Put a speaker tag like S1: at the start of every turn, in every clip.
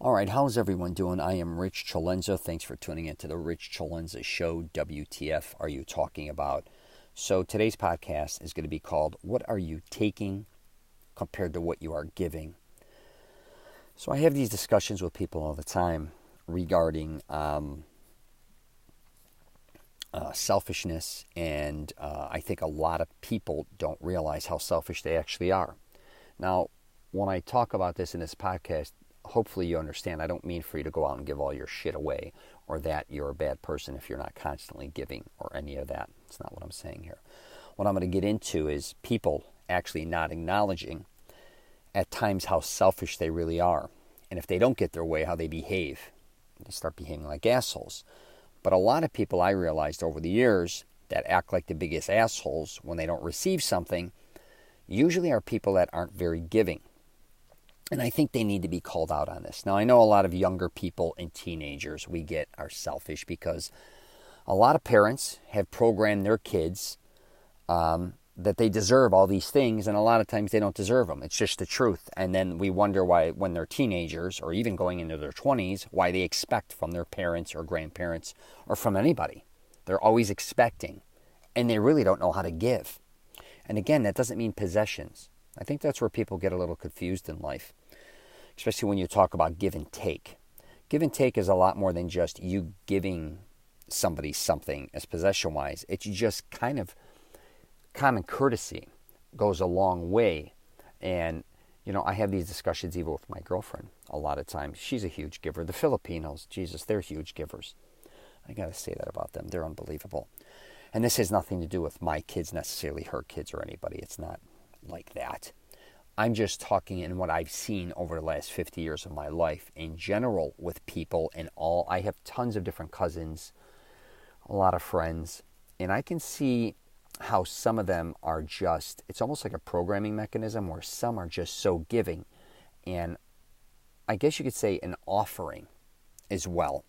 S1: All right, how's everyone doing? I am Rich CELENZA. Thanks for tuning in to the Rich CELENZA Show. WTF are you talking about? So today's podcast is going to be called, What Are You Taking Compared to What You Are Giving? So I have these discussions with people all the time regarding selfishness, and I think a lot of people don't realize how selfish they actually are. Now, when I talk about this in this podcast, hopefully you understand I don't mean for you to go out and give all your shit away or that you're a bad person if you're not constantly giving or any of that. It's not what I'm saying here. What I'm going to get into is people actually not acknowledging at times how selfish they really are. And if they don't get their way, how they behave. They start behaving like assholes. But a lot of people I realized over the years that act like the biggest assholes when they don't receive something usually are people that aren't very giving. And I think they need to be called out on this. Now, I know a lot of younger people and teenagers are selfish because a lot of parents have programmed their kids that they deserve all these things, and a lot of times they don't deserve them. It's just the truth. And then we wonder why, when they're teenagers or even going into their 20s, why they expect from their parents or grandparents or from anybody. They're always expecting, and they really don't know how to give. And again, that doesn't mean possessions. I think that's where people get a little confused in life, especially when you talk about give and take. Give and take is a lot more than just you giving somebody something as possession-wise. It's just kind of common courtesy goes a long way. And, I have these discussions even with my girlfriend a lot of times. She's a huge giver. The Filipinos, Jesus, they're huge givers. I got to say that about them. They're unbelievable. And this has nothing to do with my kids necessarily, her kids or anybody. It's not like that. I'm just talking in what I've seen over the last 50 years of my life in general with people and all. I have tons of different cousins, a lot of friends, and I can see how some of them are just, it's almost like a programming mechanism where some are just so giving, and I guess you could say an offering as well.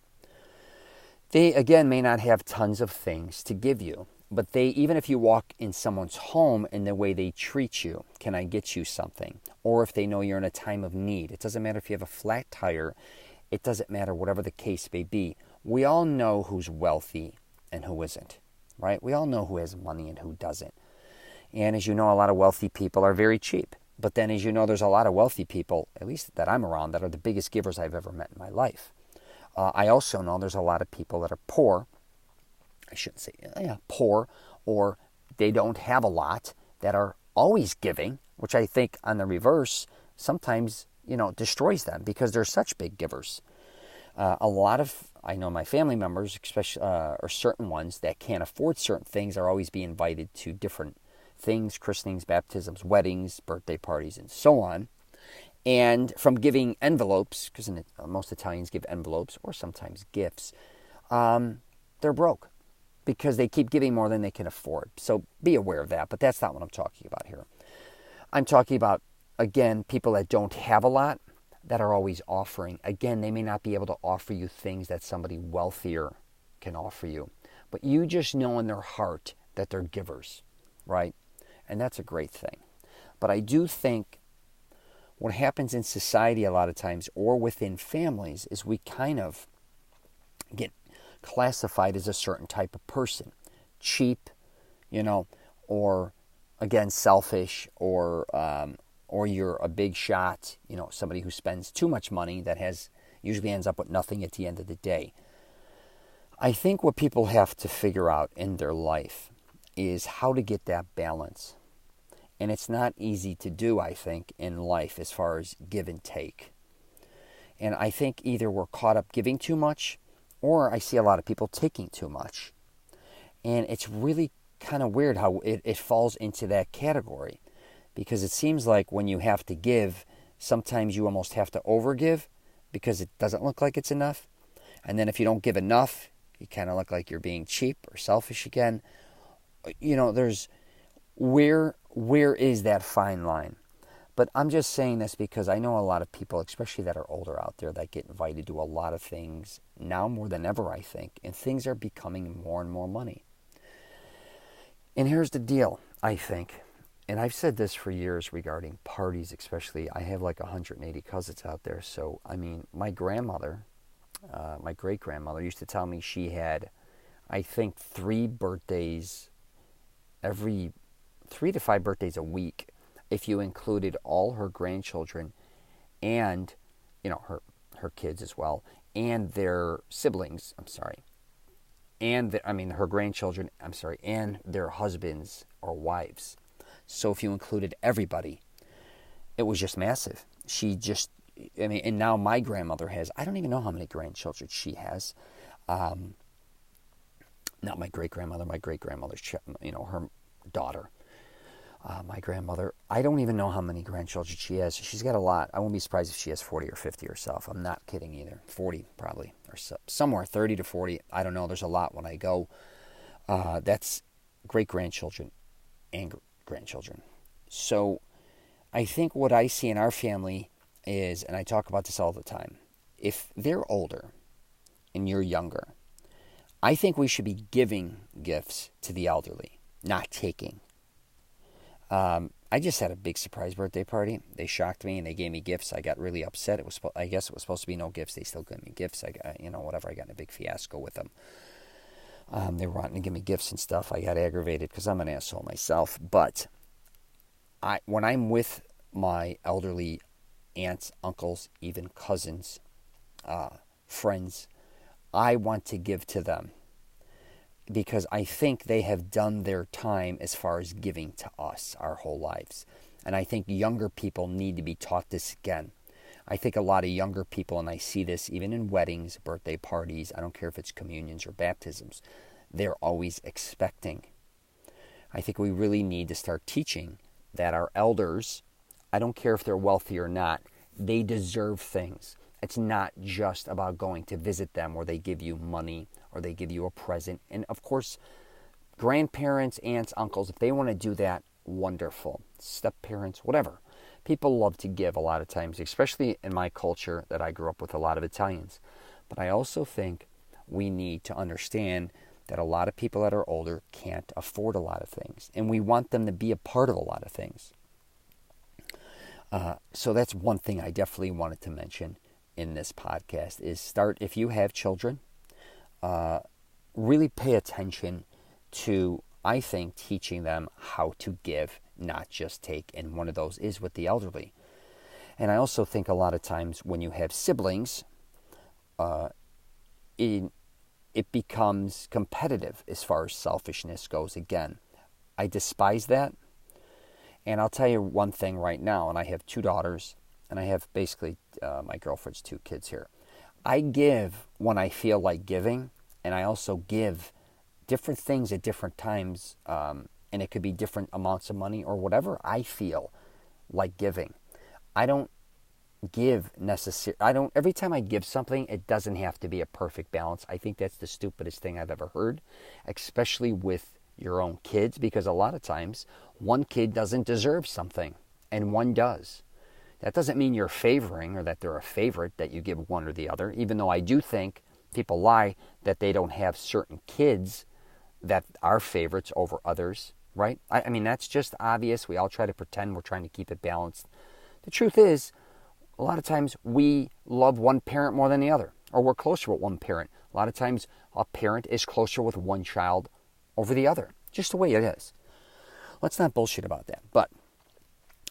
S1: They, again, may not have tons of things to give you, but they, even if you walk in someone's home and the way they treat you, can I get you something? Or if they know you're in a time of need. It doesn't matter if you have a flat tire. It doesn't matter, whatever the case may be. We all know who's wealthy and who isn't, right? We all know who has money and who doesn't. And as you know, a lot of wealthy people are very cheap. But then, as you know, there's a lot of wealthy people, at least that I'm around, that are the biggest givers I've ever met in my life. I also know there's a lot of people that are poor. I shouldn't say poor, or they don't have a lot, that are always giving, which I think on the reverse sometimes, destroys them because they're such big givers. I know my family members, especially, or certain ones that can't afford certain things, are always being invited to different things, christenings, baptisms, weddings, birthday parties, and so on. And from giving envelopes, because most Italians give envelopes or sometimes gifts, they're broke because they keep giving more than they can afford. So be aware of that, but that's not what I'm talking about here. I'm talking about, again, people that don't have a lot, that are always offering. Again, they may not be able to offer you things that somebody wealthier can offer you, but you just know in their heart that they're givers, right? And that's a great thing. But I do think what happens in society a lot of times, or within families, is we kind of get classified as a certain type of person. Cheap, or, again, selfish, or you're a big shot, somebody who spends too much money that usually ends up with nothing at the end of the day. I think what people have to figure out in their life is how to get that balance. And it's not easy to do, I think, in life as far as give and take. And I think either we're caught up giving too much, or I see a lot of people taking too much. And it's really kind of weird how it falls into that category. Because it seems like when you have to give, sometimes you almost have to overgive because it doesn't look like it's enough. And then if you don't give enough, you kind of look like you're being cheap or selfish again. There's where is that fine line? But I'm just saying this because I know a lot of people, especially that are older out there, that get invited to a lot of things now more than ever, I think. And things are becoming more and more money. And here's the deal, I think. and I've said this for years regarding parties, especially. I have like 180 cousins out there. So, I mean, my grandmother, my great grandmother, used to tell me she had, I think, 3 birthdays every 3 to 5 birthdays a week if you included all her grandchildren and, her kids as well, and their siblings, and her grandchildren, and their husbands or wives. So if you included everybody, it was just massive. And now my grandmother has, I don't even know how many grandchildren she has. Not my great-grandmother, my great-grandmother's, her daughter. My grandmother, I don't even know how many grandchildren she has. She's got a lot. I won't be surprised if she has 40 or 50 herself. I'm not kidding either. 40 probably, or somewhere 30 to 40. I don't know. There's a lot when I go. That's great-grandchildren and grandchildren. So I think what I see in our family is, and I talk about this all the time, if they're older and you're younger, I think we should be giving gifts to the elderly, not taking. I just had a big surprise birthday party. They shocked me and they gave me gifts. I got really upset. I guess it was supposed to be no gifts. They still gave me gifts. I got, whatever. I got in a big fiasco with them. They were wanting to give me gifts and stuff. I got aggravated because I'm an asshole myself. But when I'm with my elderly aunts, uncles, even cousins, friends, I want to give to them, because I think they have done their time as far as giving to us our whole lives. And I think younger people need to be taught this again. I think a lot of younger people, and I see this even in weddings, birthday parties, I don't care if it's communions or baptisms, they're always expecting. I think we really need to start teaching that our elders, I don't care if they're wealthy or not, they deserve things. It's not just about going to visit them where they give you money or they give you a present. And of course, grandparents, aunts, uncles, if they want to do that, wonderful. Step-parents, whatever. People love to give a lot of times, especially in my culture that I grew up with a lot of Italians. But I also think we need to understand that a lot of people that are older can't afford a lot of things. And we want them to be a part of a lot of things. So that's one thing I definitely wanted to mention in this podcast is if you have children, really pay attention to, I think, teaching them how to give, not just take. And one of those is with the elderly. And I also think a lot of times when you have siblings, it becomes competitive as far as selfishness goes again. I despise that. And I'll tell you one thing right now, and I have 2 daughters, and I have basically my girlfriend's 2 kids here. I give when I feel like giving, and I also give different things at different times, and it could be different amounts of money or whatever I feel like giving. I don't give every time I give something, it doesn't have to be a perfect balance. I think that's the stupidest thing I've ever heard, especially with your own kids, because a lot of times one kid doesn't deserve something and one does. That doesn't mean you're favoring or that they're a favorite, that you give one or the other, even though I do think people lie that they don't have certain kids that are favorites over others, right? I mean, that's just obvious. We all try to pretend we're trying to keep it balanced. The truth is, a lot of times we love one parent more than the other, or we're closer with one parent. A lot of times a parent is closer with one child over the other, just the way it is. Let's not bullshit about that. But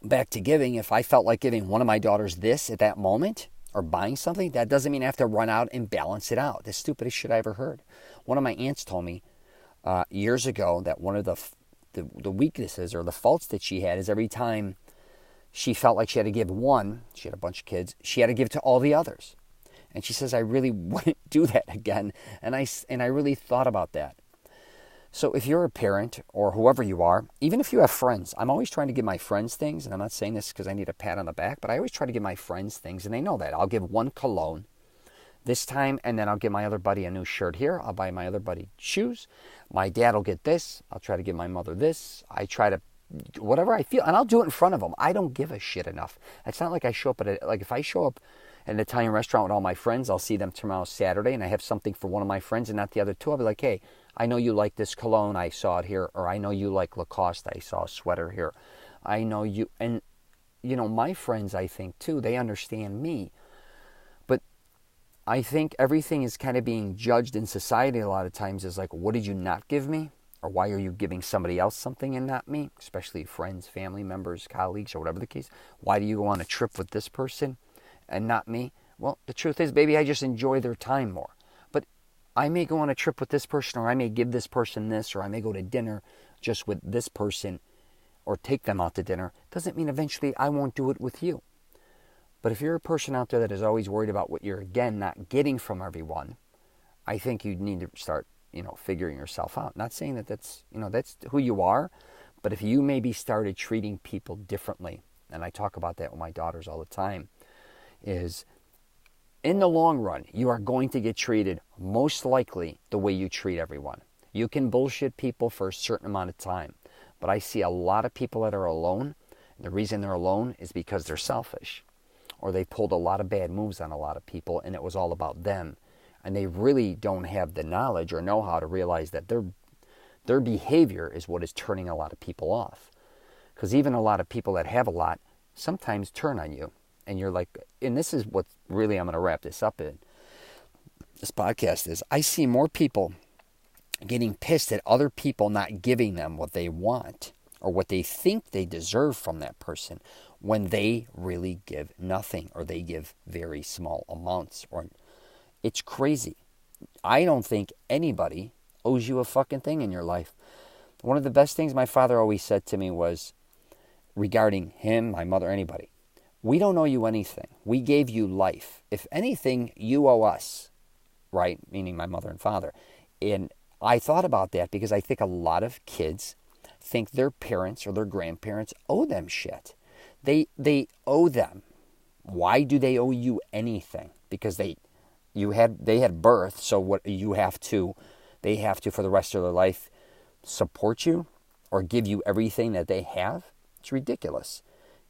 S1: back to giving, if I felt like giving one of my daughters this at that moment, or buying something, that doesn't mean I have to run out and balance it out. The stupidest shit I ever heard. One of my aunts told me years ago that one of the weaknesses or the faults that she had is every time she felt like she had to give one, she had a bunch of kids, she had to give to all the others. And she says, I really wouldn't do that again. And I really thought about that. So if you're a parent or whoever you are, even if you have friends, I'm always trying to give my friends things, and I'm not saying this because I need a pat on the back, but I always try to give my friends things, and they know that. I'll give one cologne this time, and then I'll give my other buddy a new shirt here. I'll buy my other buddy shoes. My dad will get this. I'll try to give my mother this. I try to, whatever I feel, and I'll do it in front of them. I don't give a shit enough. It's not like I show up if I show up at an Italian restaurant with all my friends, I'll see them tomorrow Saturday, and I have something for one of my friends and not the other 2. I'll be like, hey, I know you like this cologne, I saw it here, or I know you like Lacoste, I saw a sweater here. I know you. And, my friends, I think, too, they understand me. But I think everything is kind of being judged in society a lot of times as like, what did you not give me? Or why are you giving somebody else something and not me? Especially friends, family members, colleagues, or whatever the case. Why do you go on a trip with this person and not me? Well, the truth is, baby, I just enjoy their time more. But I may go on a trip with this person, or I may give this person this, or I may go to dinner just with this person, or take them out to dinner. Doesn't mean eventually I won't do it with you. But if you're a person out there that is always worried about what you're, again, not getting from everyone, I think you need to start, figuring yourself out. Not saying that that's who you are, but if you maybe started treating people differently, and I talk about that with my daughters all the time, is in the long run, you are going to get treated most likely the way you treat everyone. You can bullshit people for a certain amount of time, but I see a lot of people that are alone. And the reason they're alone is because they're selfish, or they pulled a lot of bad moves on a lot of people, and it was all about them. And they really don't have the knowledge or know-how to realize that their behavior is what is turning a lot of people off. Because even a lot of people that have a lot sometimes turn on you. And you're like, and this is what really I'm going to wrap this up in. This podcast is, I see more people getting pissed at other people not giving them what they want or what they think they deserve from that person when they really give nothing, or they give very small amounts. Or it's crazy. I don't think anybody owes you a fucking thing in your life. One of the best things my father always said to me was, regarding him, my mother, anybody, we don't owe you anything. We gave you life. If anything, you owe us, right? Meaning my mother and father. And I thought about that because I think a lot of kids think their parents or their grandparents owe them shit. They owe them. Why do they owe you anything? Because they had birth, so what they have to for the rest of their life support you or give you everything that they have? It's ridiculous.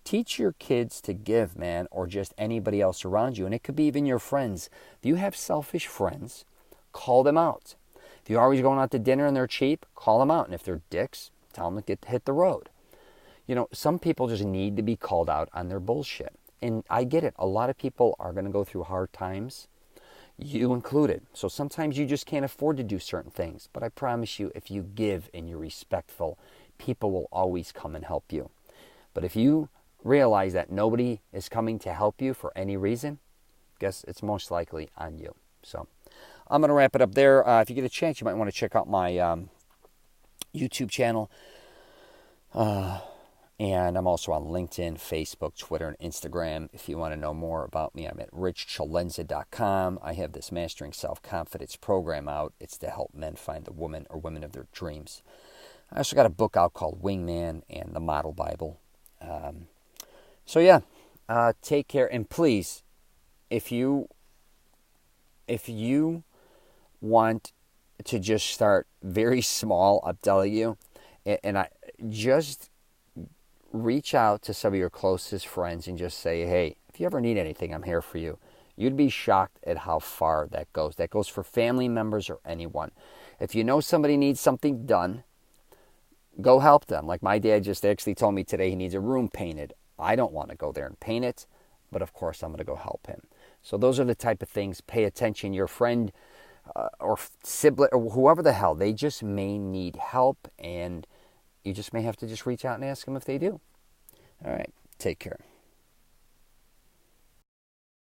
S1: Teach your kids to give, man, or just anybody else around you. And it could be even your friends. If you have selfish friends, call them out. If you're always going out to dinner and they're cheap, call them out. And if they're dicks, tell them to hit the road. Some people just need to be called out on their bullshit. And I get it. A lot of people are going to go through hard times, you included. So sometimes you just can't afford to do certain things. But I promise you, if you give and you're respectful, people will always come and help you. But if you realize that nobody is coming to help you for any reason, guess it's most likely on you. So I'm going to wrap it up there. If you get a chance, you might want to check out my YouTube channel. And I'm also on LinkedIn, Facebook, Twitter, and Instagram. If you want to know more about me, I'm at richcelenza.com. I have this Mastering Self-Confidence program out. It's to help men find the woman or women of their dreams. I also got a book out called Wingman and the Model Bible. Take care. And please, if you want to just start very small, I'm telling you, and I just reach out to some of your closest friends and just say, hey, if you ever need anything, I'm here for you. You'd be shocked at how far that goes. That goes for family members or anyone. If you know somebody needs something done, go help them. Like my dad just actually told me today he needs a room painted. I don't want to go there and paint it, but of course I'm going to go help him. So those are the type of things. Pay attention. Your friend or sibling or whoever the hell, they just may need help, and you just may have to just reach out and ask them if they do. All right. Take care.